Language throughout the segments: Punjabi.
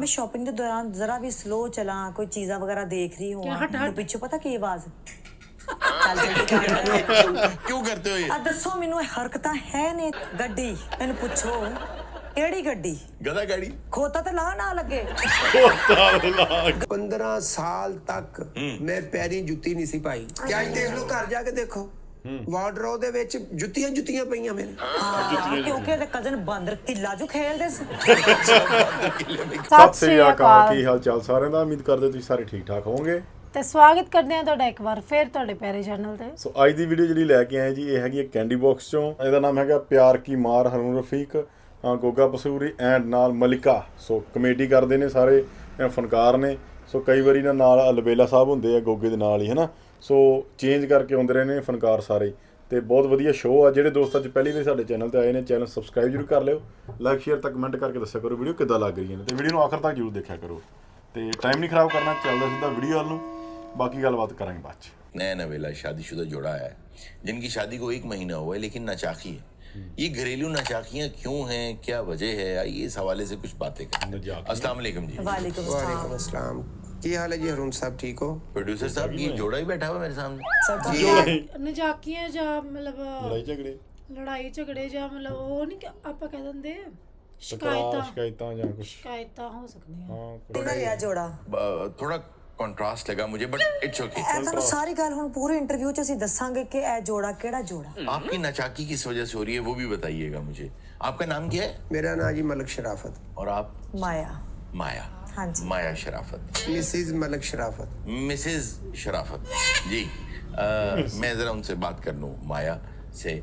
मैं शॉपिंग के दौरान जरा भी स्लो चला, कोई चीज़ा वगैरह देख रही हूँ तो पीछे पता की आवाज क्यों करते हो ये? दसो मैनू हरकतां है ने गड्डी मैनू पुछो केड़ी गड्डी गधा गाड़ी खोता तो ला ना लगे 15 साल तक मैं पैरी जुत्ती नहीं सी पाई क्या देख लो घर जाके देखो ਵਾਰਡਰੋਬ ਦੇ ਵਿੱਚ ਜੁੱਤੀਆਂ ਪਈਆਂ ਮੇਰੇ ਕਿਉਂਕਿ ਇਹਦੇ ਕਜ਼ਨ ਬਾਂਦਰ ਕਿੱਲਾ ਜੋ ਖੇਲਦੇ ਸੀ ਸਤਿ ਸ੍ਰੀ ਅਕਾਲ ਕੀ ਹਾਲ ਚਾਲ ਸਾਰਿਆਂ ਦਾ ਉਮੀਦ ਕਰਦੇ ਤੁਸੀਂ ਸਾਰੇ ਠੀਕ ਠਾਕ ਹੋਵੋਗੇ ਤੇ ਸਵਾਗਤ ਕਰਦੇ ਹਾਂ ਤੁਹਾਡਾ ਇੱਕ ਵਾਰ ਫਿਰ ਤੁਹਾਡੇ ਪਿਆਰੇ ਚੈਨਲ ਤੇ ਸੋ ਅੱਜ ਦੀ ਵੀਡੀਓ ਜਿਹੜੀ ਲੈ ਕੇ ਆਏ ਜੀ ਇਹ ਹੈਗੀ ਹੈ ਕੈਂਡੀ ਬਾਕਸ ਚੋਂ ਇਹਦਾ ਨਾਮ ਹੈਗਾ ਪਿਆਰ ਕੀ ਮਾਰ ਹਰੂਨ ਰਫੀਕ ਗੋਗਾ ਪਸੂਰੀ ਐਂਡ ਨਾਲ ਮਲਿਕਾ ਸੋ ਕਮੇਡੀ ਕਰਦੇ ਨੇ ਸਾਰੇ ਫਨਕਾਰ ਨੇ ਸੋ ਕਈ ਵਾਰੀ ਨਾਲ ਅਲਬੇਲਾ ਸਾਹਿਬ ਹੁੰਦੇ ਆ ਗੋਗੇ ਦੇ ਨਾਲ ਹੀ ਹੈ ਨਾ ਸੋ ਚੇਂਜ ਕਰਕੇ ਆਉਂਦੇ ਰਹੇ ਨੇ ਫਨਕਾਰ ਸਾਰੇ ਤੇ ਬਹੁਤ ਵਧੀਆ ਸ਼ੋਅ ਆ ਜਿਹੜੇ ਦੋਸਤ ਅੱਜ ਪਹਿਲੀ ਵਾਰ ਸਾਡੇ ਚੈਨਲ ਤੇ ਆਏ ਨੇ ਚੈਨਲ ਸਬਸਕ੍ਰਾਈਬ ਜ਼ਰੂਰ ਕਰ ਲਿਓ ਲਾਈਕ ਸ਼ੇਅਰ ਤਾਂ ਕਮੈਂਟ ਕਰਕੇ ਦੱਸਿਆ ਕਰੋ ਵੀਡੀਓ ਕਿੱਦਾਂ ਲੱਗ ਰਹੀ ਹੈ ਤੇ ਵੀਡੀਓ ਨੂੰ ਆਖਰ ਤੱਕ ਜ਼ਰੂਰ ਦੇਖਿਆ ਕਰੋ ਤੇ ਟਾਈਮ ਨਹੀਂ ਖਰਾਬ ਕਰਨਾ ਚੱਲਦਾ ਸਿੱਧਾ ਵੀਡੀਓ ਵੱਲ ਨੂੰ ਬਾਕੀ ਗੱਲਬਾਤ ਕਰਾਂਗੇ बात नया नवेला शादीशुदा जोड़ा है जिनकी शादी को 1 महीना हुआ है लेकिन नाचाकी है। ये घरेलू नाचाकियां क्यों हैं, क्या वजह है, आइए इस हवाले से कुछ बातें करें। अस्सलाम वालेकुम जी। वालेकुम अस्सलाम ਕੀ ਹਾਲ ਹੈ ਜੀ ਹਰੂਨ ਸਾਹਿਬ ਠੀਕ ਹੋ प्रोड्यूसर साहब ये जोड़ा ही बैठा हुआ मेरे सामने। ਨਜ਼ਾਕੀਆਂ ਜਾਂ ਮਤਲਬ ਲੜਾਈ ਝਗੜੇ ਜਾਂ ਮਤਲਬ ਉਹ ਨਹੀਂ ਆਪਾਂ ਕਹਿ ਦਿੰਦੇ ਸ਼ਿਕਾਇਤਾਂ ਜਾਂ ਕੁਝ ਸ਼ਿਕਾਇਤਾਂ ਹੋ ਸਕਦੀਆਂ ਹਾਂ तेरा रिया जोड़ा थोड़ा कंट्रास्ट लगा मुझे बट इट्स ओके। ਤੁਹਾਨੂੰ ਸਾਰੀ ਗੱਲ ਹੁਣ ਪੂਰੇ ਇੰਟਰਵਿਊ 'ਚ ਅਸੀਂ ਦੱਸਾਂਗੇ ਕਿ ਇਹ ਜੋੜਾ ਕਿਹੜਾ ਜੋੜਾ आपकी नाचाकी किस वजह से हो रही है वो भी बताइएगा मुझे। आपका नाम क्या है? ਮੇਰਾ ਨਾਂ ਜੀ ਮਲਕ ਸ਼ਰਾਫਤ और आप? माया माया। हाँ जी। माया शराफत। ਮਿਸਿਸ ਮਲਕ ਸ਼ਰਾਫਤ मिसेज शराफत जी। मैं जरा उनसे बात कर लूँ माया से।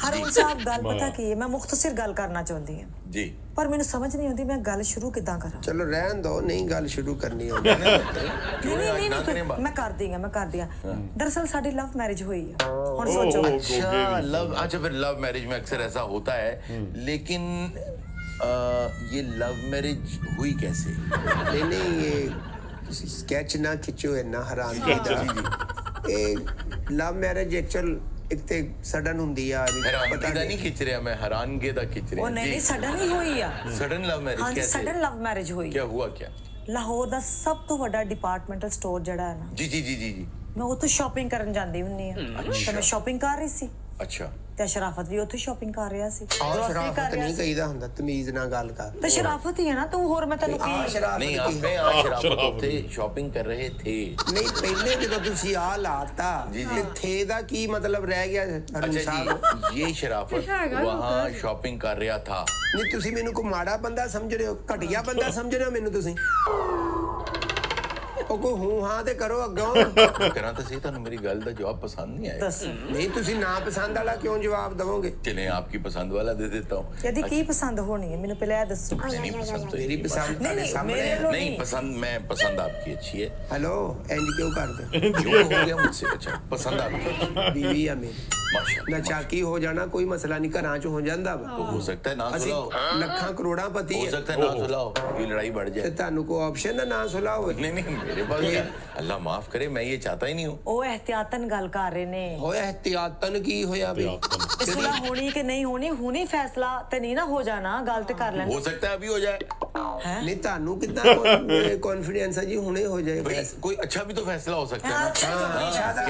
ਹਰੂਨ ਸਾਹਿਬ ਗੱਲ ਪਤਾ ਕੀ ਹੈ ਮੈਂ ਮੁਖਤਸਰ ਗੱਲ ਕਰਨਾ ਚਾਹੁੰਦੀ ਹਾਂ जी ਪਰ ਮੈਨੂੰ ਸਮਝ ਨਹੀਂ ਆਉਂਦੀ ਮੈਂ ਗੱਲ ਸ਼ੁਰੂ ਕਿੱਦਾਂ ਕਰਾਂ ਚਲੋ ਰਹਿਣ ਦੋ ਨਹੀਂ ਗੱਲ ਸ਼ੁਰੂ ਕਰਨੀ ਹੁੰਦੀ ਨਹੀਂ ਮੈਂ ਕਰਦੀ ਹਾਂ ਦਰਅਸਲ ਸਾਡੀ ਲਵ ਮੈਰਿਜ ਹੋਈ ਆ ਹੁਣ ਸੋਚੋ अच्छा लव। अच्छा फिर लव मैरिज में अक्सर ऐसा होता है लेकिन ये लव मैरिज हुई कैसे? ਨਹੀਂ ਇਹ ਸਕੈਚ ਨਾ ਖਿੱਚੋ ਇੰਨਾ ਹੈਰਾਨ ਦਾ ਇਹ ਲਵ ਮੈਰਿਜ ਐਕਚੁਅਲ ਇੱਕ ਤੇ ਸਡਨ ਹੁੰਦੀ ਆ पता नहीं खिंच रहा मैं हैरानगी दा खिंच ਉਹ रहा ਨਹੀਂ ਸਡਨ ਹੀ ਹੋਈ ਆ सडन लव मैरिज ਹਾਂਜੀ कैसे? ਸਡਨ ਲਵ ਮੈਰਿਜ ਹੋਈ क्या हुआ क्या? ਲਾਹੌਰ ਦਾ ਸਭ ਤੋਂ ਵੱਡਾ ਡਿਪਾਰਟਮੈਂਟਲ ਸਟੋਰ ਜਿਹੜਾ ਹੈ ਨਾ जी जी जी जी जी। ਮੈਂ ਉੱਥੋਂ ਸ਼ਾਪਿੰਗ ਕਰਨ ਜਾਂਦੀ ਹੁੰਨੀ ਆ ਤੇ ਮੈਂ ਸ਼ਾਪਿੰਗ ਕਰ ਰਹੀ ਸੀ अच्छा ਤੇ ਸ਼ਰਾਫਤ ਵੀ ਉੱਥੇ ਸ਼ਾਪਿੰਗ ਕਰ ਰਿਹਾ ਸੀ ਆਹ Grocery ਸ਼ਰਾਫਤ ਕਰ ਰਿਹਾ ਨਹੀਂ ਸੀ। ਕਹੀਦਾ ਹੁੰਦਾ ਤਮੀਜ਼ ਨਾਲ ਗੱਲ ਕਰ ਤੇ ਸ਼ਰਾਫਤ ਹੀ ਹੈ ਨਾ ਤੂੰ ਹੋਰ ਮੈਂ ਤੈਨੂੰ ਆਹ ਕੀ ਸ਼ਰਾਫਤ नहीं ਕੀ आपने यहाँ शराफत थे शॉपिंग कर रहे थे। ਨਹੀਂ ਪਹਿਲੇ ਜਦੋਂ ਤੁਸੀਂ ਆ ਲਾਤਾ ਜੀ, ਤੇ ਥੇ ਦਾ ਕੀ ਮਤਲਬ ਰਹਿ ਗਿਆ ਹਰੂਨ अच्छा ਸਾਹਿਬ जी ये शराफत वहाँ शॉपिंग कर रहा था। ਨਹੀਂ ਤੁਸੀਂ ਮੈਨੂੰ ਕੋਈ ਮਾੜਾ ਬੰਦਾ ਸਮਝ ਰਹੇ ਹੋ ਘਟੀਆ ਬੰਦਾ ਸਮਝ ਰਹੇ ਹੋ ਮੈਨੂੰ ਤੁਸੀਂ ਉਹ ਕੋ ਹੂੰ ਹਾਂ ਤੇ ਕਰੋ ਅੱਗੋਂ करा तो सही था मेरी गल का जवाब पसंद नहीं आया। ਦੱਸ ਨਹੀਂ ਤੁਸੀਂ ਨਾ ਪਸੰਦ वाला क्यों जवाब दवोगे चले आपकी पसंद वाला दे देता हूँ। ਯਦੀ ਕੀ ਪਸੰਦ ਹੋਣੀ ਹੈ ਮੈਨੂੰ ਪਹਿਲਾਂ ਇਹ ਦੱਸੋ नहीं पसंद तो मेरी पसंद नहीं, ਤੁਹਾਡੇ नहीं, सामने मेरे है। लोग- नहीं पसंद मैं पसंद आपकी अच्छी है। हेलो इंज क्यों करते क्यों हो गया मुझसे? अच्छा पसंद आपकी अच्छी है। बीवी है मेरी माशाल्लाह ਨਚਾਕੀ ਹੋ ਜਾਣਾ ਕੋਈ ਮਸਲਾ ਨਹੀਂ ਘਰਾਂ 'ਚ ਹੋ ਜਾਂਦਾ ਵਾ तो हो सकता है ना ਅਸੀਂ सुलाओ। ਲੱਖਾਂ ਕਰੋੜਾਂ ਪਤੀ हो ਹੈ सकता है ना सुलाओ ये लड़ाई बढ़ ਤੇ जाए। ਤੁਹਾਨੂੰ ਕੋਈ ਆਪਸ਼ਨ ਨਾ ਸੁਲਾਓ नहीं नहीं मेरे पास क्या अल्लाह माफ करे मैं ये चाहता ही नहीं हूँ। ਉਹ ਇhtiyatਨ ਗੱਲ ਕਰ ਰਹੇ ਨੇ ਹੋਇਆ ਇhtiyatਨ ਕੀ ਹੋਇਆ ਵੀ ਇਹ ਸੁਲਾ ਹੋਣੀ ਕਿ ਨਹੀਂ ਹੋਣੀ ਹੁਣੀ ਫੈਸਲਾ ਤੇ ਨਹੀਂ ਨਾ ਹੋ ਜਾਣਾ ਗੱਲ ਤੇ ਕਰ ਲੈਣਾ हो सकता है अभी हो जाए। ਨਹੀਂ ਤੁਹਾਨੂੰ ਕਿੰਨਾ ਕੌਨਫੀਡੈਂਸ ਹੈ ਜੀ ਹੁਣੇ ਹੋ भाई ਜਾਏਗਾ कोई अच्छा भी तो फैसला हो सकता है ना। अच्छा,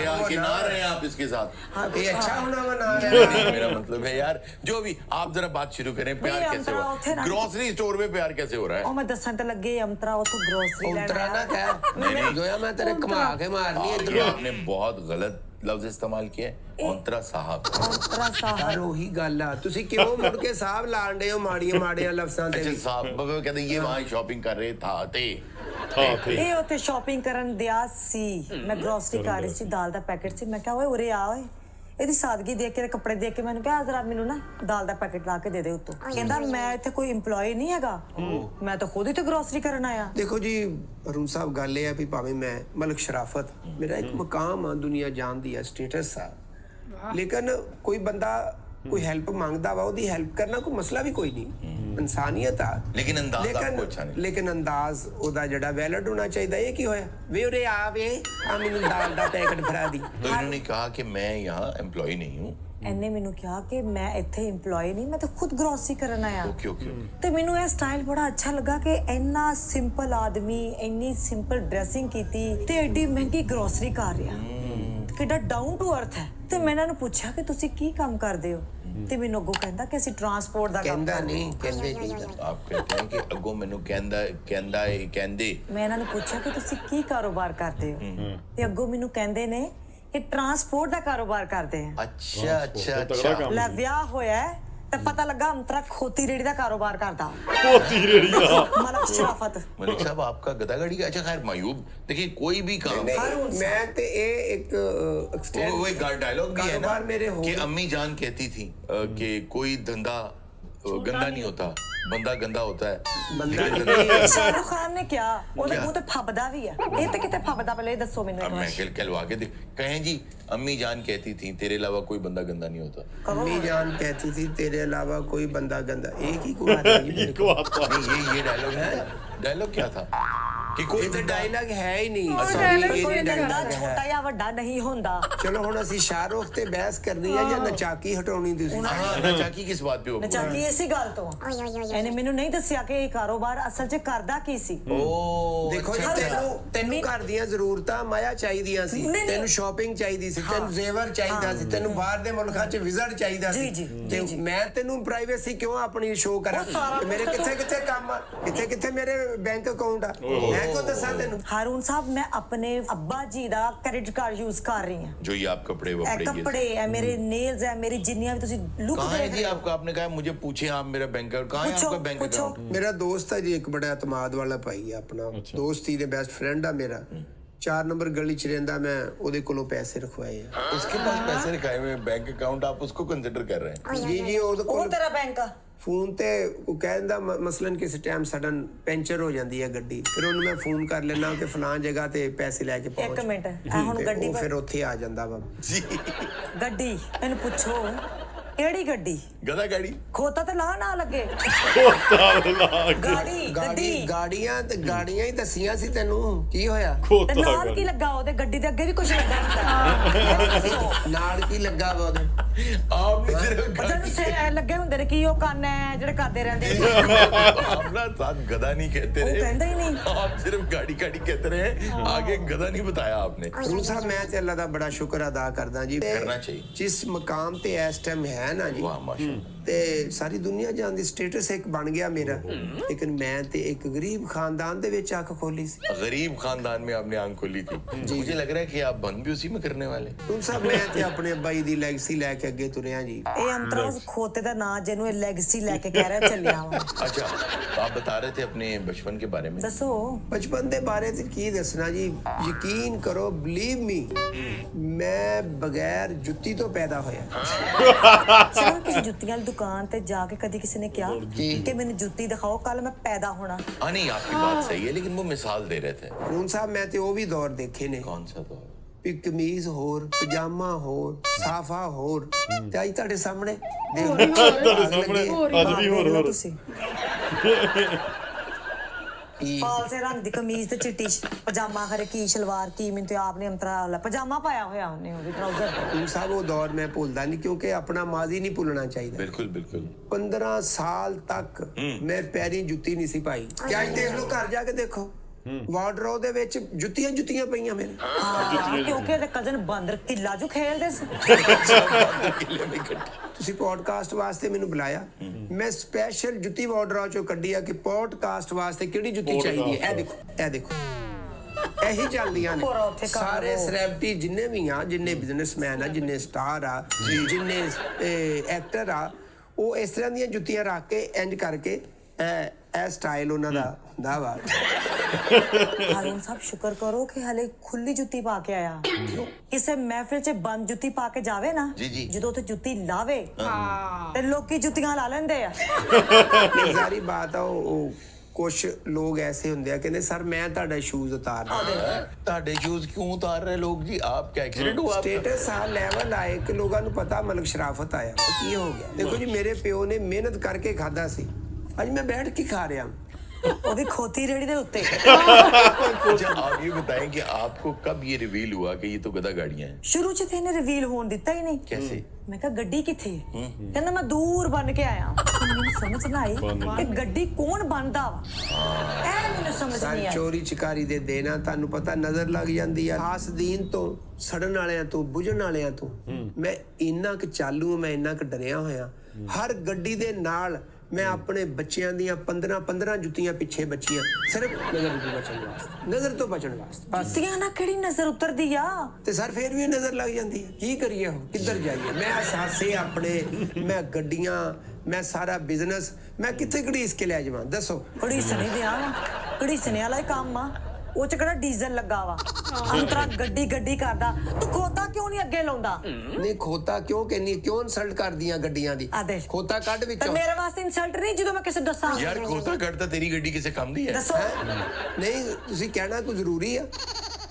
हाँ, कि ना रहे आप इसके साथ। ਇਹ ਅੱਛਾ ਹੋਣਾ ਵਾ ਨਾ नहीं, मेरा मतलब है यार जो भी आप जरा बात शुरू करें प्यार नहीं, कैसे अंतरा हो उठे रहा ना। है? ग्रोसरी स्टोर में प्यार कैसे हो रहा ਉਹ है? ਮੈਂ ਦੱਸਣ ਤੇ ਲੱਗੇ ਅੰਤਰਾ ਉਥੋਂ ਗਰੋਸਰੀ ਉਤਰਾ ਨਾ ਕਹਿ ਜੋਇਆ ਮੈਂ ਤੇਰੇ ਘੁਮਾ ਕੇ ਮਾਰਨੀ ये ਇਧਰੋਂ आपने बहुत गलत लफ्ज इस्तेमाल किया है। औंतरा साहब। ਅੰਤਰਾ ਸਾਹਿਬ ਯਾਰ ਉਹੀ ਗੱਲ ਆ ਤੁਸੀਂ ਕਿਉਂ ਮੁੜ ਕੇ ਸਾਹਬ ਲਾਣਦੇ ਹੋ ਮਾੜੀਆਂ ਲਫ਼ਜ਼ਾਂ ਤੇ अच्छा ਵੀ साहब बाबा कहते ये वहाँ शॉपिंग कर रहे थे। ਇਹ ਉੱਥੇ ਸ਼ਾਪਿੰਗ ਕਰਨ ਦਿਆ ਸੀ ਮੈਂ ਗਰੋਸਰੀ ਕਰ ਰਹੀ ਸੀ ਦਾਲ ਦਾ ਪੈਕੇਟ ਸੀ ਮੈਂ ਕਿਹਾ ਓਏ ਉਰੇ ਆ ਓਏ ਇਹਦੀ ਸਾਦਗੀ ਦੇਖ ਕੇ ਕੱਪੜੇ ਦੇਖ ਕੇ ਮੈਨੂੰ ਕਿਹਾ ਜ਼ਰਾ ਮੈਨੂੰ ਨਾ ਦਾਲ ਦਾ ਪੈਕੇਟ ਲਾ ਕੇ ਦੇ ਉੱਤੋਂ ਕਹਿੰਦਾ ਮੈਂ ਇੱਥੇ ਕੋਈ EMPLOYE ਨਹੀਂ ਹੈਗਾ ਮੈਂ ਤਾਂ ਖੁਦ ਹੀ ਤੇ ਗਰੋਸਰੀ ਕਰਨ ਆਇਆ ਦੇਖੋ ਜੀ ਅਰੁਣ ਸਾਹਿਬ ਗੱਲ ਇਹ ਆ ਵੀ ਭਾਵੇਂ ਮੈਂ ਮਲਕ ਸ਼ਰਾਫਤ ਮੇਰਾ ਇੱਕ ਮਕਾਮ ਆ ਦੁਨੀਆ ਜਾਣਦੀ ਆ ਸਟੇਟਸ ਆ ਲੇਕਿਨ ਕੋਈ ਬੰਦਾ ਕੋਈ ਹੈਲਪ ਮੰਗਦਾ ਵਾ ਉਹਦੀ ਹੈਲਪ ਕਰਨਾ ਕੋਈ ਮਸਲਾ ਵੀ ਕੋਈ ਨਹੀਂ ਇਨਸਾਨੀਅਤ ਆ लेकिन अंदाज आपको अच्छा नहीं। ਲੇਕਿਨ ਅੰਦਾਜ਼ ਉਹਦਾ ਜਿਹੜਾ ਵੈਲਿਡ ਹੋਣਾ ਚਾਹੀਦਾ ਇਹ ਕੀ ਹੋਇਆ ਵੇ ਉਰੇ ਆ ਵੇ ਆ ਮੈਨੂੰ ਦਾਲ ਦਾ ਪੈਕਟ ਫੜਾ ਦੀ तो इन्होंने कहा कि मैं यहाँ एम्प्लॉय नहीं हूँ ਇਹਨੇ ਮੈਨੂੰ ਕਿਹਾ ਕਿ ਮੈਂ ਇੱਥੇ EMPLOYE ਨਹੀਂ, ਮੈਂ ਤਾਂ ਖੁਦ ਗਰੋਸਰੀ ਕਰਨ ਆਇਆ। ओके ओके ਤੇ ਮੈਨੂੰ ਇਹ ਸਟਾਈਲ ਬੜਾ ਅੱਛਾ ਲੱਗਾ ਕਿ ਇੰਨਾ ਸਿੰਪਲ ਆਦਮੀ ਇੰਨੀ ਸਿੰਪਲ ਡਰੈਸਿੰਗ ਕੀਤੀ ਤੇ ਐਡੀ ਮਹਿੰਗੀ ਗਰੋਸਰੀ ਕਰ ਰਿਹਾ, ਕਿੱਡਾ ਡਾਊਨ ਟੂ ਅਰਥ ਹੈ। ਤੇ ਮੈਂ ਇਹਨਾਂ ਨੂੰ ਪੁੱਛਿਆ ਕਿ ਤੁਸੀਂ ਕੀ ਕੰਮ ਕਰਦੇ ਹੋ, ਤੇ ਮੈਨੂੰ ਅੱਗੋਂ ਕਹਿੰਦਾ ਕਿ ਅਸੀਂ ਟਰਾਂਸਪੋਰਟ ਦਾ ਕੰਮ ਕਹਿੰਦਾ ਕਰਦੇ। ਨਹੀਂ ਕਹਿੰਦੇ ਚਾਹੀਦਾ। आप कहते हैं कि अगो मैनू कहंदे ਮੈਂ ਇਹਨਾਂ ਨੂੰ ਪੁੱਛਿਆ ਕਿ ਤੁਸੀਂ ਕੀ ਕਾਰੋਬਾਰ ਕਰਦੇ ਹੋ, ਤੇ ਅੱਗੋਂ ਮੈਨੂੰ ਕਹਿੰਦੇ ਨੇ ਕਿ ਟਰਾਂਸਪੋਰਟ ਦਾ ਕਾਰੋਬਾਰ ਕਰਦੇ ਆ। अच्छा अच्छा ਤਗੜਾ अच्छा ਕੰਮ ਲੈ ਵਿਆਹ ਹੋਇਆ ਹੈ ਤੇ ਪਤਾ ਲੱਗਾ ਅੰਤਰਾ ਖੋਤੀ ਰੇੜੀ ਦਾ ਕਾਰੋਬਾਰ ਕਰਦਾ। ਖੋਤੀ ਰੇੜੀ ਦਾ ਮਲਕ ਸ਼ਰਾਫਤ। मलिक साहब आपका गधा गाड़ी का अच्छा खैर मायूब देखिए कोई भी काम ਮੈਂ ਤੇ ਇਹ ਇੱਕ वो एक डायलॉग भी है ना कारोबार मेरे हो कि अम्मी जान कहती थी कि कोई धंधा गंदा नहीं होता, बंदा गंदा होता है। ਬੰਦਾ ਸ਼ਾਹਰੁਖ ਖਾਨ ਨੇ ਕਿਹਾ ਉਹਦੇ ਮੂੰਹ ਤੇ ਫੱਬਦਾ ਵੀ ਆ, ਇਹ ਤੇ ਕਿਤੇ ਫੱਬਦਾ, ਪਹਿਲੇ ਇਹ ਦੱਸੋ ਮੈਨੂੰ अब ਇੱਕ मैं ਵਾਰ। कहलवा के देख कहें जी अम्मी जान कहती थी तेरे अलावा कोई बंदा गंदा नहीं होता। अम्मी जान कहती थी तेरे अलावा कोई बंदा गंदा, एक ही को आता है मेरे को। नहीं ये डायलॉग है, डायलॉग क्या था कि कोई ਇਹ ਤਾਂ ਡਾਇਲੌਗ ਹੈ ਹੀ ਨਹੀਂ। ਕੋਈ ਇਹ ਬੰਦਾ ਡਾਇਲੌਗ ਛੋਟਾ ਹੈ। ਜਾਂ ਵੱਡਾ ਨਹੀਂ ਹੁੰਦਾ। ਚਲੋ ਹੁਣ ਅਸੀਂ ਸ਼ਾਹਰੁਖ ਤੇ ਬਹਿਸ ਕਰਨੀ ਹੈ ਜਾਂ ਨਚਾਕੀ ਹਟਾਉਣੀ ਤੁਸੀਂ? हाँ नचाकी किस बात पे हो? ਨਚਾਕੀ ਇਸੇ ਗੱਲ ਤੋਂ ਆ। ਇਹਨੇ ਮੈਨੂੰ ਨਹੀਂ ਦੱਸਿਆ ਕਿ ਇਹ ਕਾਰੋਬਾਰ ਅਸਲ 'ਚ ਕਰਦਾ ਕੀ ਸੀ। ओ ਦੇਖੋ ਜੀ, ਤੈਨੂੰ ਘਰ ਦੀਆਂ ਜ਼ਰੂਰਤਾਂ ਮਾਇਆ ਚਾਹੀਦੀਆਂ ਸੀ, ਨਹੀਂ। ਤੈਨੂੰ ਸ਼ਾਪਿੰਗ ਚਾਹੀਦੀ ਸੀ, ਤੈਨੂੰ ਜ਼ੇਵਰ ਚਾਹੀਦਾ ਸੀ, ਤੈਨੂੰ ਬਾਹਰ ਦੇ ਮੁਲਕਾਂ 'ਚ ਵਿਜ਼ਿਟ ਚਾਹੀਦਾ ਸੀ। ਜੀ, ਤੇ ਜੀ। ਮੈਂ ਤੈਨੂੰ ਪ੍ਰਾਈਵੇਸੀ ਕਿਉਂ ਆਪਣੀ ਸ਼ੋਅ ਕਰਾਂ? ਉਹ ਸਾਰਾ ਤੇ ਮੇਰੇ ਕੁਛ ਕਿੱਥੇ ਕਿੱਥੇ ਕੰਮ ਆ, ਕਿੱਥੇ ਕਿੱਥੇ ਮੇਰੇ ਬੈਂਕ ਅਕਾਊਂਟ ਆ, ਮੈਂ ਕਿਉਂ ਦੱਸਾਂ ਤੈਨੂੰ? ਹਾਰੂਨ ਸਾਹਿਬ ਮੈਂ ਆਪਣੇ ਅੱਬਾ ਜੀ ਦਾ ਕ੍ਰੈਡਿਟ ਕਾਰਡ ਯੂਜ਼ ਕਰ ਰਹੀ ਹਾਂ। जो ये आप कपड़े ਇਹ वपड़े ये ਕੱਪੜੇ ਹੈ, ਮੇਰੇ ਨੇਲਸ ਹੈ, ਮੇਰੀ ਜਿੰਨੀਆਂ ਵੀ ਤੁਸੀਂ ਲੁੱਕ कहाँ है ਦੇਖ जी ਰਹੇ ਹੋ। आपका? आपने कहा मुझे पूछे आप मेरा बैंक अकाउंट कहाँ है? पूछो, आपका बैंक पूछो। अकाउंट ਮੇਰਾ ਦੋਸਤ ਹੈ ਜੀ, ਇੱਕ ਬੜਾ ਇਤਮਾਦ ਵਾਲਾ ਭਾਈ ਹੈ ਆਪਣਾ, ਦੋਸਤੀ ਦੇ ਬੈਸਟ ਫਰੈਂਡ ਆ ਮੇਰਾ। 4 ਨੰਬਰ ਗਲੀ 'ਚ ਰਹਿੰਦਾ, ਮੈਂ ਉਹਦੇ ਕੋਲੋਂ ਪੈਸੇ ਰਖਵਾਏ ਆ। उसके पास पैसे रखाए हुए बैंक अकाउंट, आप उसको कंसिडर कर रहे हैं? ਜੀ ਜੀ, ਉਹਦੇ ਉਹ ਕੋਲ ਤੇਰਾ ਬੈਂਕ ਆ। ਫੋਨ ਤੇ ਉਹ ਕਹਿੰਦਾ ਮਸਲਨ ਕਿਸੇ ਟਾਈਮ ਸਡਨ ਪੈਂਚਰ ਹੋ ਜਾਂਦੀ ਹੈ ਗੱਡੀ, ਫਿਰ ਉਹਨੂੰ ਮੈਂ ਫੋਨ ਕਰ ਲੈਣਾ ਕਿ ਫਲਾਂ ਜਗ੍ਹਾ ਤੇ ਪੈਸੇ ਲੈ ਕੇ ਪਹੁੰਚ। ਇੱਕ ਮਿੰਟ, ਇਹ ਹੁਣ ਤੇ ਗੱਡੀ ਉਹ ਪਰ ਫਿਰ ਉੱਥੇ ਆ ਜਾਂਦਾ ਵਾ। जी ਗੱਡੀ ਇਹਨੂੰ ਪੁੱਛੋ ਕਿਹੜੀ ਗੱਡੀ? गधा गाड़ी ਖੋਤਾ ਤੇ ਲਾ ਨਾ ਲੱਗੇ। ਗਾੜੀ ਗੱਡੀ ਗਾੜੀਆਂ ਹੀ ਦੱਸੀਆਂ ਸੀ ਤੈਨੂੰ, ਕੀ ਹੋਇਆ? ਤੇ ਨਾਲ ਕੀ ਲੱਗਾ ਉਹਦੇ? ਗੱਡੀ ਦੇ ਅੱਗੇ ਵੀ ਕੁਝ ਲੱਗਾ ਹੁੰਦਾ। ਨਾਲ ਕੀ ਲੱਗਾ ਵਾ ਉਹਦੇ? आपने सिर्फ ਜਿਹਨੂੰ ਸੇ ਲੱਗੇ ਹੁੰਦੇ ਨੇ, ਕੀ ਉਹ ਕੰਨ ਹੈ ਜਿਹੜੇ ਕਰਦੇ ਰਹਿੰਦੇ ਨੇ। आप ना साथ गधा नहीं कहते ਉਹ रहे, ਕਹਿੰਦਾ ਹੀ ਨਹੀਂ। आप सिर्फ गाड़ी गाड़ी कहते रहे, आगे गधा नहीं बताया आपने। ਗੁਰੂ ਸਾਹਿਬ, ਮੈਂ ਤੇ ਅੱਲਾ ਦਾ ਬੜਾ ਸ਼ੁਕਰ ਅਦਾ ਕਰਦਾ ਜੀ। ਕਰਨਾ ਚਾਹੀਏ। ਜਿਸ ਮਕਾਮ ਤੇ ਇਸ ਟਾਈਮ ਹੈ ਨਾ ਜੀ, वाह माशाल्लाह। ਤੇ ਸਾਰੀ ਦੁਨੀਆ ਜਾਣਦੀ ਸਟੇਟਸ ਇੱਕ ਬਣ ਗਿਆ ਮੇਰਾ, ਲੇਕਿਨ ਮੈਂ ਤੇ ਇੱਕ ਗਰੀਬ ਖਾਨਦਾਨ ਦੇ ਵਿੱਚ ਅੱਖ ਖੋਲੀ ਸੀ। गरीब खानदान में आपने आंख खोली थी। मुझे लग रहा है कि आप बंद भी उसी में करने वाले। ਗੁਰੂ ਸਾਹਿਬ, ਮੈਂ ਤੇ ਆਪਣੇ ਅੱਬਾ ਜੀ ਦੀ ਲੈਗੇਸੀ ਲੈ ਕੇ ਅੱਗੇ ਤੁਰਿਆ ਜੀ। ਇਹ ਅੰਤਰਾ ਉਸ ਖੋਤੇ ਦਾ ਨਾਂ ਜਿਹਨੂੰ ਇਹ ਲੈਗੇਸੀ ਲੈ ਕੇ ਕਹਿ ਰਿਹਾ ਚੱਲਿਆ ਵਾ। अच्छा तो आप बता रहे थे अपने बचपन के बारे में। ਦੱਸੋ। ਬਚਪਨ ਦੇ ਬਾਰੇ ਤੇ ਕੀ ਦੱਸਣਾ ਜੀ, ਯਕੀਨ ਕਰੋ, ਬਲੀਵ ਮੀ, ਮੈਂ ਬਗੈਰ ਜੁੱਤੀ ਤੋਂ ਪੈਦਾ ਹੋਇਆ। ਚਲੋ ਕਿਸੇ ਜੁੱਤੀਆਂ ਵਾਲੀ ਦੁਕਾਨ ਤੇ ਜਾ ਕੇ ਕਦੀ ਕਿਸੇ ਨੇ ਕਿਹਾ ਕਿ ਮੈਨੂੰ ਜੁੱਤੀ ਦਿਖਾਓ, ਕੱਲ ਮੈਂ ਪੈਦਾ ਹੋਣਾ। हाँ नहीं आपकी बात सही है, लेकिन वो मिसाल दे रहे थे। ਹੁਣ ਸਾਹਿਬ, ਮੈਂ ਤੇ ਉਹ ਵੀ ਦੌਰ ਦੇਖੇ ਨੇ कौन सा दौर? ਵੀ ਕਮੀਜ਼ ਹੋਰ, ਪਜਾਮਾ ਹੋਰ, ਸਾਫਾ ਹੋਰ, ਤੇ ਅੱਜ ਤੁਹਾਡੇ ਸਾਹਮਣੇ ਦੇਖ ਲਓ। ਅੱਜ ਵੀ ਹੋਰ ਹੋਰ ਤੁਸੀਂ ਫਾਲਸੇ ਰੰਗ ਦੀ ਕਮੀਜ਼ ਤੇ ਚਿੱਟੀ ਪਜਾਮਾ, ਖਰੇ ਕੀ ਸਲਵਾਰ ਕੀ, ਮੈਨੂੰ ਤੇ ਆਪਨੇ ਅੰਤਰਾ ਪਜਾਮਾ ਪਾਇਆ ਹੋਇਆ ਉਹਨੇ, ਉਹ ਵੀ ਟਰਾਊਜ਼ਰ। ਹੁਣ ਸਾਹਿਬ, ਉਹ ਦੌਰ ਮੈਂ ਭੁੱਲਦਾ ਨਹੀਂ, ਕਿਉਂਕਿ ਆਪਣਾ ਮਾਜ਼ੀ ਨਹੀਂ ਭੁੱਲਣਾ ਚਾਹੀਦਾ। बिल्कुल बिल्कुल। 15 ਸਾਲ ਤੱਕ ਮੈਂ ਪੈਰੀ ਜੁੱਤੀ ਨਹੀਂ ਸੀ ਪਾਈ। ਕਿ ਅੱਜ ਦੇਖ ਲਓ, ਘਰ ਜਾ ਕੇ ਦੇਖੋ, ਵਾਰਡਰੋਬ ਦੇ ਵਿੱਚ ਜੁੱਤੀਆਂ ਪਈਆਂ ਮੇਰੇ। ਹਾਂ, ਕਿਉਂਕਿ ਇਹਦੇ ਕਜ਼ਨ ਬਾਂਦਰ ਕਿੱਲਾ ਜੋ ਖੇਲਦੇ ਸੀ। किले में इकट्ठे। ਤੁਸੀਂ ਪੋਡਕਾਸਟ ਵਾਸਤੇ ਮੈਨੂੰ ਬੁਲਾਇਆ, ਮੈਂ ਸਪੈਸ਼ਲ ਜੁੱਤੀ ਵਾਰਡਰੋਬ ਚੋਂ ਕੱਢੀ ਆ ਕਿ ਪੋਡਕਾਸਟ ਵਾਸਤੇ ਕਿਹੜੀ ਜੁੱਤੀ ਚਾਹੀਦੀ ਹੈ। ਇਹ ਦੇਖੋ ਇਹੀ ਚੱਲਦੀਆਂ ਨੇ। ਪੂਰਾ ਉੱਥੇ ਕਰ ਸਾਰੇ ਲਓ। ਸੈਲੈਬ੍ਰਿਟੀ ਜਿੰਨੇ ਵੀ ਆ, ਜਿੰਨੇ ਬਿਜ਼ਨਸਮੈਨ ਆ, ਜਿੰਨੇ ਸਟਾਰ ਆ, ਜਿੰਨੇ ਐਕਟਰ ਆ, ਉਹ ਇਸ ਤਰ੍ਹਾਂ ਦੀਆਂ ਜੁੱਤੀਆਂ ਰੱਖ ਕੇ ਇੰਜ ਕਰਕੇ ਇਹ ਸਟਾਈਲ ਉਹਨਾਂ ਦਾ ਹੁੰਦਾ ਵਾ। ਹਾਰੂਨ ਸਾਹਿਬ, ਸ਼ੁਕਰ ਕਰੋ ਕਿ ਹਲੇ ਖੁੱਲੀ ਜੁੱਤੀ ਪਾ ਕੇ ਆਇਆ। ਕਿਸੇ ਮਹਿਫਿਲ 'ਚ ਬੰਦ ਜੁੱਤੀ ਪਾ ਕੇ ਜਾਵੇ ਨਾ, ਜੀ। ਜਦੋਂ ਉੱਥੇ ਜੁੱਤੀ ਲਾਵੇ ਤੇ ਲੋਕੀ ਜੁੱਤੀਆਂ ਲਾ ਲੈਂਦੇ ਆ। ਇਹ ਸਾਰੀ ਬਾਤ ਆ। ਉਹ ਕੁਝ ਲੋਕ ਐਸੇ ਹੁੰਦੇ ਆ, ਕਹਿੰਦੇ ਸਰ ਮੈਂ ਤੁਹਾਡਾ ਸ਼ੂਜ਼ ਉਤਾਰਦਾ। ताड़े शूज क्यों उतार रहे लोग जी? आप क्या एक्सीडेंट हुआ आपका? ਸਟੇਟਸ ਆ ਲੈਵਲ ਆਏ ਕਿ ਲੋਕਾਂ ਨੂੰ ਪਤਾ ਮਲਕ ਸ਼ਰਾਫਤ ਆਇਆ। ਕੀ ਹੋ ਗਿਆ? ਦੇਖੋ ਜੀ, ਮੇਰੇ ਪਿਓ ਨੇ ਮਿਹਨਤ ਕਰਕੇ ਖਾਦਾ ਸੀ, ਅੱਜ ਮੈਂ ਬੈਠ ਕੇ ਖਾ ਰਿਹਾ। ਉਹ ਵੀ ਖੋਤੀ ਰੇੜੀ ਦੇ ਉੱਤੇ। अच्छा आप ये बताएं कि आपको कब ये रिवील हुआ कि ये तो गधा गाड़ियां हैं? ਸ਼ੁਰੂ ਚ ਤੇ ਇਹਨੇ ਰਿਵੀਲ ਹੋਣ ਦਿੱਤਾ ਹੀ ਨਹੀਂ। कैसे? ਮੈਂ ਕਿਹਾ ਗੱਡੀ ਕਿੱਥੇ ਹੈ? ਕਹਿੰਦਾ ਮੈਂ ਦੂਰ ਬਣ ਕੇ ਆਇਆ। ਮੈਨੂੰ ਸਮਝ ਨਾ ਆਈ ਕਿ ਗੱਡੀ ਕੌਣ ਬੰਨਦਾ ਵਾ। ਇਹ ਮੈਨੂੰ ਸਮਝ ਸਾਰੀ ਨਹੀਂ ਆਈ। ਚੋਰੀ ਚਕਾਰੀ ਦੇ ਦੇਣਾ ਤੁਹਾਨੂੰ ਪਤਾ ਨਜ਼ਰ ਲੱਗ ਜਾਂਦੀ ਆ। ਆਸ ਦੀਨ ਤੋਂ, ਸੜਨ ਵਾਲਿਆਂ ਤੋਂ, ਬੁਝਣ ਵਾਲਿਆਂ ਤੋਂ ਮੈਂ ਇੰਨਾ ਕੁ ਚਾਲੂ ਹਾਂ, ਮੈਂ ਇੰਨਾ ਕੁ ਡਰਿਆ ਹੋਇਆ। ਹਰ ਗੱਡੀ ਦੇ ਨਾਲ ਮੈਂ ਆਪਣੇ ਬੱਚਿਆਂ ਦੀਆਂ 15 ਜੁੱਤੀਆਂ ਪਿੱਛੇ ਬੱਚੀਆਂ, ਸਿਰਫ ਨਜ਼ਰ ਤੋਂ ਬਚਣ ਵਾਸਤੇ, ਨਜ਼ਰ ਤੋਂ ਬਚਣ ਵਾਸਤੇ ਬਸ। ਜੁੱਤੀਆਂ ਨਾਲ ਕਿਹੜੀ ਨਜ਼ਰ ਉਤਰਦੀ ਆ? ਤੇ ਸਰ ਫੇਰ ਵੀ ਨਜ਼ਰ ਲੱਗ ਜਾਂਦੀ ਹੈ। ਕੀ ਕਰੀਏ ਹੁਣ, ਕਿੱਧਰ ਜਾਈਏ? ਮੈਂ ਅਸਾਸੇ ਆਪਣੇ, ਮੈਂ ਗੱਡੀਆਂ, ਮੈਂ ਸਾਰਾ ਬਿਜ਼ਨਸ, ਮੈਂ ਕਿੱਥੇ ਘੜੀਸ ਕੇ ਲੈ ਜਾਵਾਂ ਦੱਸੋ? ਘੜੀਸਣੇ ਦੇ ਆ ਘੜੀਸਣੇ ਵਾਲਾ ਹੀ ਕੰਮ ਆ। ਉਹ ਚ ਕਿਹੜਾ ਡੀਜ਼ਲ ਲੱਗਾ ਵਾ? ਅੰਤਰਾ ਗੱਡੀ ਕਰਦਾ। ਤੂੰ ਖੋਤਾ ਕਿਉਂ ਨਹੀਂ ਅੱਗੇ ਲਾਉਂਦਾ? ਨਹੀਂ ਖੋਤਾ ਕਿਉਂ ਕਹਿੰਨੀ, ਕਿਉਂ ਇਨਸਲਟ ਕਰਦੀਆਂ ਗੱਡੀਆਂ ਦੀ? ਆ ਦੇ ਖੋਤਾ ਕੱਢ ਤੇ ਵਿੱਚੋਂ। ਮੇਰੇ ਵਾਸਤੇ ਇਨਸਲਟ ਨਹੀਂ ਜਦੋਂ ਮੈਂ ਕਿਸੇ ਨੂੰ ਦੱਸਾਂ। यार खोता करता तेरी गड्डी किसे काम दी है? ਦੱਸੋ। ਨਹੀਂ ਤੁਸੀਂ ਕਹਿਣਾ ਕੋਈ ਜ਼ਰੂਰੀ ਆ?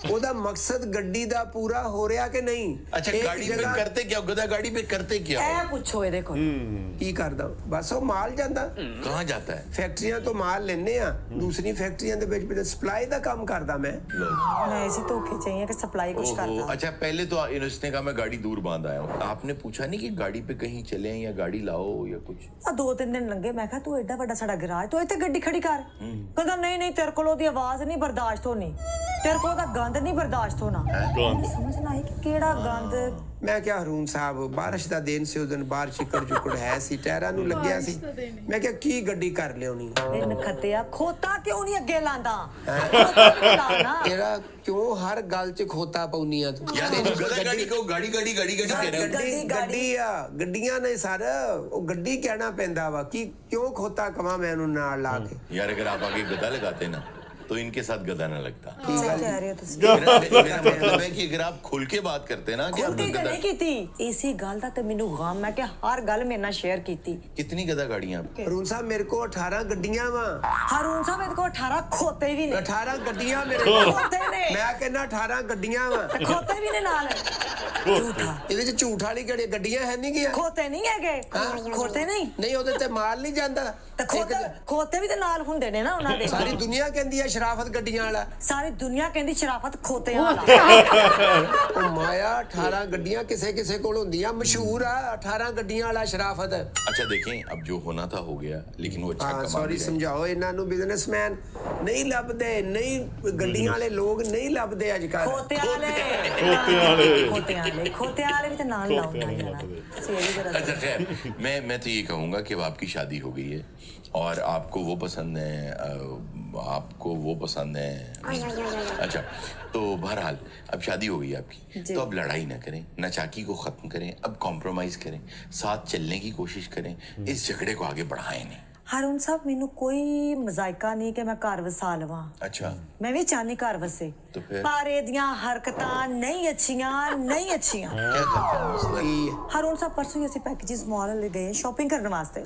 ਉਹਦਾ ਮਕਸਦ ਗੱਡੀ ਦਾ ਪੂਰਾ ਹੋ ਰਿਹਾ ਕਿ ਨਹੀਂ? अच्छा ਇੱਕ गाड़ी पे ਜਗ੍ਹਾ करते क्या हो? गधा गाड़ी पे करते क्या हो? ਇਹ ਪੁੱਛੋ ਇਹਦੇ ਕੋਲ। ਕੀ ਕਰਦਾ? ਬਸ ਉਹ ਮਾਲ ਜਾਂਦਾ, कहाँ जाता है? ਫੈਕਟਰੀਆਂ ਤੋਂ ਮਾਲ ਲੈਣੇ ਆ, ਦੂਸਰੀ ਫੈਕਟਰੀਆਂ ਦੇ ਵਿੱਚ ਸਪਲਾਈ ਦਾ ਕੰਮ ਕਰਦਾ ਮੈਂ। मैं ऐसी धोखे चाहिए कि सप्लाई कुछ ओहो, करता। अच्छा पहले तो इसने कहा मैं गाड़ी दूर बांध आया हूँ। आपने पूछा नहीं कि गाड़ी पे कहीं चले या गाड़ी लाओ या कुछ? ਆ 2-3 ਦਿਨ ਲੰਘੇ। ਮੈਂ ਕਿਹਾ ਤੂੰ ਐਡਾ ਵੱਡਾ ਸਾਡਾ ਗਰਾਜ, ਤੂੰ ਇੱਥੇ ਗੱਡੀ ਖੜੀ ਕਰ। ਕਹਿੰਦਾ ਨਹੀਂ ਤੇਰੇ ਕੋਲ ਉਹਦੀ ਆਵਾਜ਼ ਨਹੀਂ ਬਰਦਾਸ਼ਤ ਹੋਣੀ, ਤੇਰੇ ਕੋਲ ਉਹਦਾ ਗੰਦ ਨਹੀਂ ਬਰਦਾਸ਼ਤ ਹੋਣਾ। ਮੈਨੂੰ ਸਮਝ ਨਾ ਆਈ ਕਿ ਕਿਹੜਾ ਗੰਦ। ਮੈਂ ਕਿਹਾ ਹਰੂਨ ਸਾਹਿਬ ਬਾਰਿਸ਼ ਦਾ ਦਿਨ ਸੀ, ਉਸ ਦਿਨ ਬਾਹਰ ਚਿੱਕੜ ਚੁੱਕੜ ਹੈ ਸੀ, ਟਾਇਰਾਂ ਨੂੰ ਲੱਗਿਆ ਸੀ। ਮੈਂ ਕਿਹਾ ਕੀ ਗੱਡੀ ਕਰ ਲਿਆਉਣੀ? ਇਹ ਨਖੱਤਿਆ ਖੋਤਾ ਕਿਉਂ ਨਹੀਂ ਅੱਗੇ ਲਾਂਦਾ? ਖੋਤਾ ਕਿਉਂ ਲਾਣਾ? ਤੇਰਾ ਕਿਉਂ ਹਰ ਗੱਲ 'ਚ ਖੋਤਾ ਪਾਉਣੀ ਆ ਤੂੰ? यार तुम गधा गाड़ी को गाड़ी कह रहे हो? ਗੱਡੀ ਆ, ਗੱਡੀਆਂ ਨੇ ਸਰ, ਉਹ ਗੱਡੀ ਕਹਿਣਾ ਪੈਂਦਾ ਵਾ। ਕੀ ਕਿਉਂ ਖੋਤਾ ਕਵਾਂ ਮੈਂ ਉਹਨੂੰ ਨਾਲ ਲਾ ਕੇ? यार अगर आप आगे गधा लगाते ना तो इनके साथ गधा ना लगता। ਸਹੀ ਕਹਿ ਰਹੇ ਹੋ ਤੁਸੀਂ। मेरा मतलब है कि अगर आप खुल के बात करते ना कि आप ਖੁੱਲਦੀ ਤੇ गधा, ਨਹੀਂ ਕੀਤੀ। ਇਸੀ ਗੱਲ ਦਾ ਤੇ ਮੈਨੂੰ ਗਮ ਹੈ ਕਿ ਹਰ ਗੱਲ ਮੇਰੇ ਨਾਲ ਸ਼ੇਅਰ ਕੀਤੀ। कितनी गधा गाड़ियां आपके? ਹਰੂਨ ਸਾਹਿਬ ਮੇਰੇ ਕੋਲ 18 ਗੱਡੀਆਂ ਵਾ। ਹਰੂਨ ਸਾਹਿਬ ਇਹਦੇ ਕੋਲ 18 ਖੋਤੇ ਵੀ ਨੇ। 18 ਗੱਡੀਆਂ ਮੇਰੇ ਕੋਲ। ਖੋਤੇ ਨੇ ਮੈਂ ਕਹਿੰਦਾ 18 ਗੱਡੀਆਂ ਵਾ। ਤੇ ਖੋਤੇ ਵੀ ਨੇ ਨਾਲ। ਝੂਠਾ। ਇਹਦੇ 'ਚ ਝੂਠ ਵਾਲੀ ਕਿਹੜੀ ਗੱਡੀਆਂ ਹੈ ਨਹੀਂ ਗਿਆ? ਖੋਤੇ ਨਹੀਂ ਹੈਗੇ। ਖੋਤੇ ਨਹੀਂ ਨਹੀਂ ਉਹਦੇ ਤੇ ਮਾਲ ਨਹੀਂ ਜਾਂਦਾ। ਤੇ ਖੋਤੇ ਵੀ ਤੇ ਨਾਲ ਹੁੰਦੇ ਨੇ ਨਾ ਉਹਨਾਂ ਦੇ। ਸਾਰੀ ਦੁਨੀਆ ਕਹਿੰਦੀ ਆ ਸ਼ਰਾਫਤ ਗੱਡੀਆਂ ਵਾਲਾ। ਸਾਰੀ ਦੁਨੀਆ ਕਹਿੰਦੀ ਸ਼ਰਾਫਤ ਖੋਤਿਆਂ ਵਾਲਾ। ਉਹ ਮਾਇਆ 18 ਗੱਡੀਆਂ ਕਿਸੇ ਕਿਸੇ ਕੋਲ ਹੁੰਦੀਆਂ, ਮਸ਼ਹੂਰ ਆ 18 ਗੱਡੀਆਂ ਵਾਲਾ ਸ਼ਰਾਫਤ। अच्छा देखें अब जो होना था हो गया, लेकिन वो अच्छा ਹਾਂ कमा ਸੌਰੀ भी रहे हैं। ਸਮਝਾਓ ਇਹਨਾਂ ਨੂੰ, ਬਿਜ਼ਨਸਮੈਨ ਨਹੀਂ ਲੱਭਦੇ, ਨਹੀਂ ਗੱਡੀਆਂ ਵਾਲੇ ਲੋਕ ਨਹੀਂ ਲੱਭਦੇ ਅੱਜ ਕੱਲ। ਖੋਤਿਆਂ ਵਾਲੇ ਵੀ ਤੇ ਨਾਲ ਲਾਉਣਾ ਜਾਣਾ। ਸੇਰੀ ਜਰਾ अच्छा खैर मैं तो ये कहूँगा कि अब आपकी शादी हो गई है और आपको वो पसंद है, आपको वो पसंद है। अच्छा तो बहरहाल अब शादी हो गई है आपकी, तो अब लड़ाई ना करें, नाचाकी को ख़त्म करें, अब कॉम्प्रोमाइज़ करें, साथ चलने की कोशिश करें, इस झगड़े को आगे बढ़ाएं नहीं। ਹਰੂਨ ਸਾਹਿਬ ਮੈਨੂੰ ਕੋਈ ਮਜ਼ਾਇਕਾ ਨਹੀਂ ਕਿ ਮੈਂ ਘਰ ਵਸਾ ਲਵਾਂ। अच्छा ਮੈਂ ਵੀ ਚਾਹਨੀ ਘਰ ਵਸੇ, तो फिर ਪਰ ਇਹਦੀਆਂ ਹਰਕਤਾਂ ਨਹੀਂ ਅੱਛੀਆਂ। क्या करते हैं मसला? ਕੀ ਹੈ? ਹਰੂਨ ਸਾਹਿਬ ਪਰਸੋਂ ਹੀ ਅਸੀਂ ਪੈਕੇजेस ਮਾਲ ਲੈ ਗਏ ਸ਼ਾਪਿੰਗ ਕਰਨ ਵਾਸਤੇ।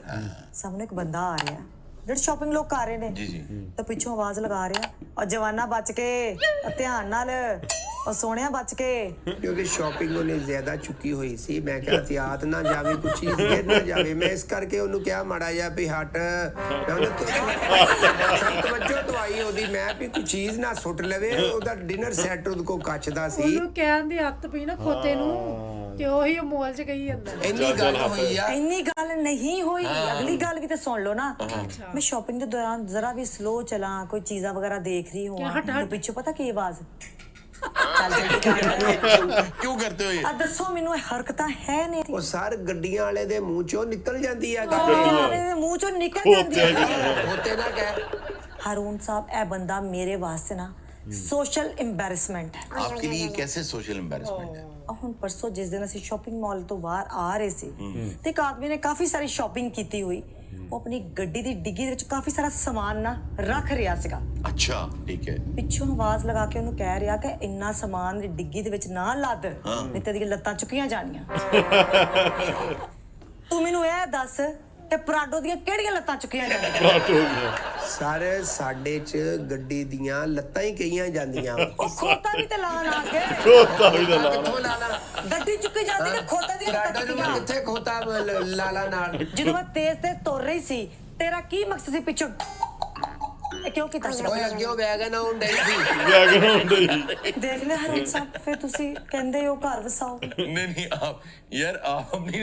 ਸਾਹਮਣੇ ਇੱਕ ਬੰਦਾ ਆ ਰਿਹਾ ਜਿਹੜੇ ਸ਼ਾਪਿੰਗ ਲੋਕ ਕਰ ਰਹੇ ਨੇ। जी जी ਤਾਂ ਪਿੱਛੋਂ ਆਵਾਜ਼ ਲਗਾ ਰਿਹਾ, ਔਰ ਜਵਾਨਾ ਬਚ ਕੇ, ਧਿਆਨ ਨਾਲ, ਔਰ ਸੋਹਣਿਆ ਬਚ ਕੇ। ਕਿਉਂਕਿ ਸ਼ਾਪਿੰਗ ਉਹਨੇ ਜ਼ਿਆਦਾ ਚੁੱਕੀ ਹੋਈ ਸੀ। ਮੈਂ ਕਿਹਾ ਹਥਿਆਤ ਨਾ ਜਾਵੇ, ਕੁਝ ਚੀਜ਼ ਗਿਰ ਨਾ ਜਾਵੇ। ਮੈਂ ਇਸ ਕਰਕੇ ਉਹਨੂੰ ਕਿਹਾ ਮਾੜਾ ਜਿਹਾ ਵੀ ਹਟ, ਤਵੱਜੋ ਦਵਾਈ ਉਹਦੀ, ਮੈਂ ਵੀ ਕੋਈ ਚੀਜ਼ ਨਾ ਸੁੱਟ ਲਵੇ। ਉਹਦਾ ਡਿਨਰ ਸੈੱਟ ਉਹਦੇ ਕੋਲ ਕੱਚ ਦਾ ਸੀ। ਉਹਨੂੰ ਕਹਿਣ ਦੀ ਹੱਥ ਪਈ ਨਾ ਖੋਤੇ ਨੂੰ, ਤੇ ਉਹੀ ਮੋਲ ਚ ਕਹੀ ਜਾਂਦਾ। ਇੰਨੀ ਗੱਲ ਹੋਈ ਆ। ਇੰਨੀ ਗੱਲ ਨਹੀਂ ਹੋਈ। ਅਗਲੀ ਗੱਲ ਵੀ ਤਾਂ ਸੁਣ ਲਓ ਨਾ। ਮੈਂ ਸ਼ਾਪਿੰਗ ਦੇ ਦੌਰਾਨ ਜ਼ਰਾ ਵੀ ਸਲੋ ਚਲਾਂ, ਕੋਈ ਚੀਜ਼ਾਂ ਵਗੈਰਾ ਦੇਖ ਰਹੀ ਹੋਵਾਂ, ਤੇ ਪਿੱਛੋਂ ਪਤਾ ਕੀ ਆਵਾਜ਼, ਚੱਲ ਜਲਦੀ ਕਰ। क्यों करते हो ये? ਆ ਦੱਸੋ ਮੈਨੂੰ ਇਹ ਹਰਕਤਾਂ ਹੈ ਨੇ? ਉਹ ਸਰ ਗੱਡੀਆਂ ਵਾਲੇ ਦੇ ਮੂੰਹ ਚੋਂ ਨਿਕਲ ਜਾਂਦੀ ਆ ਗੱਲ। ਖੋਤਿਆਂ ਦੇ ਮੂੰਹ ਚੋਂ ਨਿਕਲ ਜਾਂਦੀ ਹੈ। ਹੋਤੇ ਨਾ ਕਹਿ। ਹਰੂਨ ਸਾਹਿਬ ਇਹ ਬੰਦਾ ਮੇਰੇ ਵਾਸਤੇ ਨਾ ਸੋਸ਼ਲ ਇੰਬੈਰਸਮੈਂਟ ਹੈ। आपके लिए कैसे सोशल एम्बैरेसमेंट है? ਹੁਣ ਪਰਸੋਂ ਜਿਸ ਦਿਨ ਅਸੀਂ ਸ਼ਾਪਿੰਗ ਮਾਲ ਤੋਂ ਬਾਹਰ ਆ ਰਹੇ ਸੀ ਤੇ ਇੱਕ ਆਦਮੀ ਨੇ ਕਾਫੀ ਸਾਰੀ ਸ਼ਾਪਿੰਗ ਕੀਤੀ ਹੋਈ। ਉਹ ਆਪਣੀ ਗੱਡੀ ਦੀ ਡਿੱਗੀ ਦੇ ਵਿੱਚ ਕਾਫੀ ਸਾਰਾ ਸਮਾਨ ਨਾ ਰੱਖ ਰਿਹਾ ਸੀਗਾ। अच्छा ठीक है। ਪਿੱਛੋਂ ਆਵਾਜ਼ ਲਗਾ ਕੇ ਉਹਨੂੰ ਕਹਿ ਰਿਹਾ ਕਿ ਇੰਨਾ ਸਮਾਨ ਦੀ ਡਿੱਗੀ ਦੇ ਵਿੱਚ ਨਾ ਲੱਦ, ਨਹੀਂ ਤੇਰੀਆਂ ਲੱਤਾਂ ਚੁੱਕੀਆਂ ਜਾਣੀਆਂ। ਤੂੰ ਮੈਨੂੰ ਇਹ ਦੱਸ ਤੇ ਪਰਾਡੋ ਦੀਆਂ ਕਿਹੜੀਆਂ ਲੱਤਾਂ ਚੁੱਕੀਆਂ ਜਾਣੀਆਂ? ਸਾਰੇ ਸਾਡੇ ਚ ਗੱਡੀ ਦੀਆਂ ਲੱਤਾਂ ਹੀ ਕਹੀਆਂ ਜਾਂਦੀਆਂ। ਉਹ ਖੋਤਾ ਵੀ ਤੇ ਲਾਣ ਆ ਕੇ ਕਿੱਥੋਂ ਲਾਲਾ? ਗੱਡੀ ਚੁੱਕੀ ਜਾਂਦੀ ਤੇ ਖੋਤੇ ਦੀਆਂ ਲੱਤਾਂ ਡਾਡਾ ਨੂੰ ਚੁੱਕੀਆਂ। ਕਿੱਥੇ ਖੋਤਾ ਲਾਲਾ ਨਾਲ? ਜਦੋਂ ਮੈਂ ਤੇਜ਼ ਤੇ ਤੁਰ ਰਹੀ ਸੀ, ਤੇਰਾ ਕੀ ਮਕਸਦ ਸੀ ਪਿੱਛੋਂ ਇਹ ਕਿਉਂ ਕੀਤਾ ਸੀ ਓਏ ਅੱਗੇ ਵੈਗਨ ਆਉਣ ਡਈ ਸੀ ਵੈਗਨ ਹੁੰਦਾ ਜੀ। ਦੇਖ ਲੈ ਹਰੂਨ ਸਾਹਿਬ ਫਿਰ ਤੁਸੀਂ ਕਹਿੰਦੇ ਹੋ ਘਰ ਵਸਾਓ नहीं नहीं आप यार आप अपनी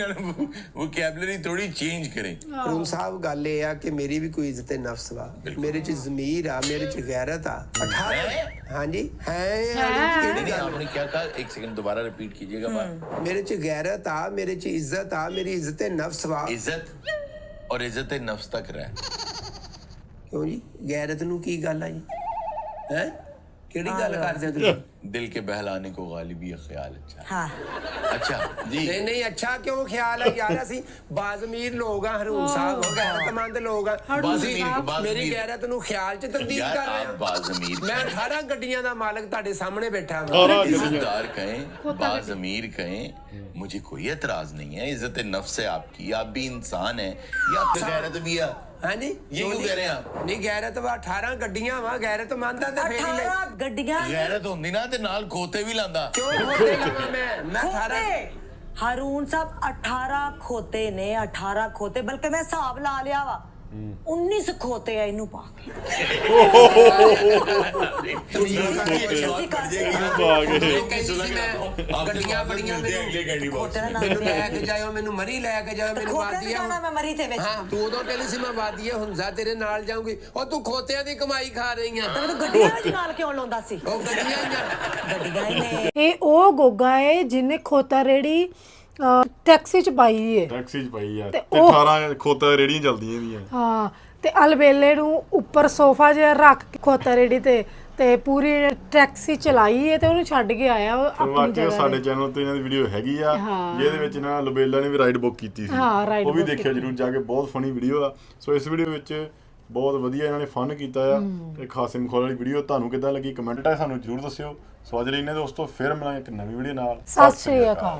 वोकैबुलरी थोड़ी चेंज करें। ਹਰੂਨ ਸਾਹਿਬ ਗੱਲ ਇਹ ਆ ਕਿ ਮੇਰੀ ਵੀ ਕੋਈ ਇੱਜ਼ਤ ਨਫਸ ਵਾ, ਮੇਰੇ ਚ ਜ਼ਮੀਰ ਆ, ਮੇਰੇ ਚ ਗੈਰਤ ਆ। 18 ਹਾਂਜੀ ਹੈ ਕਿਹੜੀ नहीं, ਗੱਲ? आपने क्या कहा? एक सेकंड दोबारा रिपीट कीजिएगा बात। ਮੇਰੇ ਚ ਗੈਰਤ ਆ, ਮੇਰੇ ਚ ਇੱਜ਼ਤ ਆ, ਮੇਰੀ ਇੱਜ਼त नफ्स ਵਾ। इज्जत और इज्जत नफ्स तक रहे। ਕਿਉਂ ਜੀ ਗੈਰਤ ਨੂੰ ਕੀ ਗੱਲ ਆ ਜੀ? ਹੈ ਕਿਹੜੀ ਗੱਲ ਕਰਦੇ ਤੁਸੀਂ? दिल के बहलाने को गालिब ये ख्याल अच्छा है। ਹਾਂ अच्छा जी ਨਹੀਂ ਨਹੀਂ ਅੱਛਾ ਕਿਉਂ ਖਿਆਲ ਹੈ ਯਾਰ? ਅਸੀਂ ਬਾਜ਼ਮੀਰ ਲੋਕ ਆ ਹਰੂਨ ਸਾਹਿਬ, ਗੈਰਤਮੰਦ ਲੋਕ ਆ। ਤੁਸੀਂ ਮੇਰੀ ਗੈਰਤ ਨੂੰ ਖਿਆਲ ਚ ਤਬਦੀਲ यार ਕਰ ਰਹੇ आप ਹੋ। बाज़मीर ਮੈਂ 18 ਗੱਡੀਆਂ ਦਾ ਮਾਲਕ ਤੁਹਾਡੇ ਸਾਹਮਣੇ ਬੈਠਾ ਹਾਂ। इज्जतदार कहें, बाज़मीर कहें, मुझे कोई एतराज नहीं है। इज्जत नफ्स है आपकी, आप भी इंसान है, ये आपकी गैरत भी है। ਹਾਂਜੀ ये क्यों कह रहे हैं आप? ਨਹੀਂ ਗੈਰਤ ਵਾ 18 ਗੱਡੀਆਂ ਵਾ, ਗੈਰਤ ਮੰਨਦਾ ਤੇ ਫੇਰ ਹੀ ਲੈ 18 ਗੱਡੀਆਂ गैरत होंदी ना ते नाल खोते भी लांदा। ਕਿਉਂ ਹੋਤੇ ਲਵਾਂ ਮੈਂ 18 ਖੋਤੇ ਹਰੂਨ ਸਾਹਿਬ 18 ਖੋਤੇ ਨੇ 18 ਖੋਤੇ ਬਲਕਿ ਮੈਂ ਹਿਸਾਬ ਲਾ ਲਿਆ ਵਾ 19 ਖੋਤੇ ਆ ਇਹਨੂੰ ਪਾ ਕੇ ਗੱਡੀਆਂ ਬੜੀਆਂ ਖੋਤੇ ਦਾ ਨਾਮ ਮੈਨੂੰ ਲੈ ਕੇ ਜਾਇਓ, ਮੈਨੂੰ ਮਰੀ ਲੈ ਕੇ ਜਾਇਓ, ਮੈਨੂੰ ਖੋਤੇ ਵਾਦੀਆ ਦਾ ਨਾਮ ਮੈਂ ਮਰੀ ਤੇ ਵਿੱਚ ਹਾਂ ਤੂੰ ਉਦੋਂ ਕਹਿੰਦੀ ਸੀ ਮੈਂ ਵਾਦੀਆ ਹੁੰਜ਼ਾ ਤੇਰੇ ਨਾਲ ਜਾਊਂਗੀ, ਉਹ ਤੂੰ ਖੋਤਿਆਂ ਦੀ ਕਮਾਈ ਖਾ ਰਹੀ ਆ। ਤੈਨੂੰ ਗੱਡੀਆਂ ਵਿੱਚ ਨਾਲ ਕਿਉਂ ਲਾਉਂਦਾ ਸੀ ਉਹ ਗੱਡੀਆਂ ਹੀ ਆ। ਗੱਡੀਆਂ ਹੀ ਨੇ ਇਹ ਉਹ ਗੋਗਾ ਹੈ ਜਿਹਨੇ ਖੋਤਾ ਰੇੜੀ ਟੈਕਸੀ ਚ ਪਾਈ ਹੈ। ਟੈਕਸੀ ਚ ਪਈ ਆ ਤੇ ਤੇ ਉਹ- 18 ਖੋਤਾ ਰੇੜੀਆਂ ਚੱਲਦੀਆਂ ਇਹਦੀਆਂ। ਹਾਂ ਤੇ ਅਲਬੇਲੇ ਨੂੰ ਉੱਪਰ ਸੋਫਾ ਜਿਹਾ ਰੱਖ ਕੇ ਖੋਤਾ ਰੇੜੀ ਤੇ ਪੂਰੀ ਟੈਕਸੀ ਚਲਾਈ ਹੈ ਤੇ ਉਹਨੂੰ ਛੱਡ ਕੇ ਆਇਆ ਉਹ ਤੇ ਆਪਣੀ ਬਾਕੀ ਜਗ੍ਹਾ ਸਾਡੇ ਤੇ। ਚੈਨਲ ਤੇ ਇਹਨਾਂ ਦੀ ਵੀਡੀਓ ਹੈਗੀ ਆ ਹਾਂ। ਜਿਹਦੇ ਵਿੱਚ ਇਹਨਾਂ ਲਬੇਲਾ ਨੇ ਵੀ ਰਾਈਡ ਬੁੱਕ ਕੀਤੀ ਸੀ। ਹਾਂ, ride ਉਹ ਵੀ book ਦੇਖਿਓ ਕੀਤੀ। ਜਰੂਰ ਜਾ ਕੇ, ਬਹੁਤ ਫਨੀ ਵੀਡੀਓ ਆ। ਸੋ ਇਸ ਵੀਡੀਓ ਵਿੱਚ ਬਹੁਤ ਵਧੀਆ ਇਹਨਾਂ ਨੇ ਫਨ ਕੀਤਾ ਆ। ਤੇ ਖਾਸੇ ਮਖੌਲ ਵਾਲੀ ਵੀਡੀਓ ਤੁਹਾਨੂੰ ਕਿੱਦਾਂ ਲੱਗੀ ਕਮੈਂਟ 'ਚ ਸਾਨੂੰ ਜਰੂਰ ਦੱਸਿਓ। ਸੋ ਅੱਜ ਲਈ ਨੇ ਦੋਸਤੋ ਫਿਰ ਮਿਲਾਂਗੇ ਇੱਕ ਨਵੀਂ ਵੀਡੀਓ ਨਾਲ। ਸਤਿ ਸ਼੍ਰੀ ਅਕਾਲ।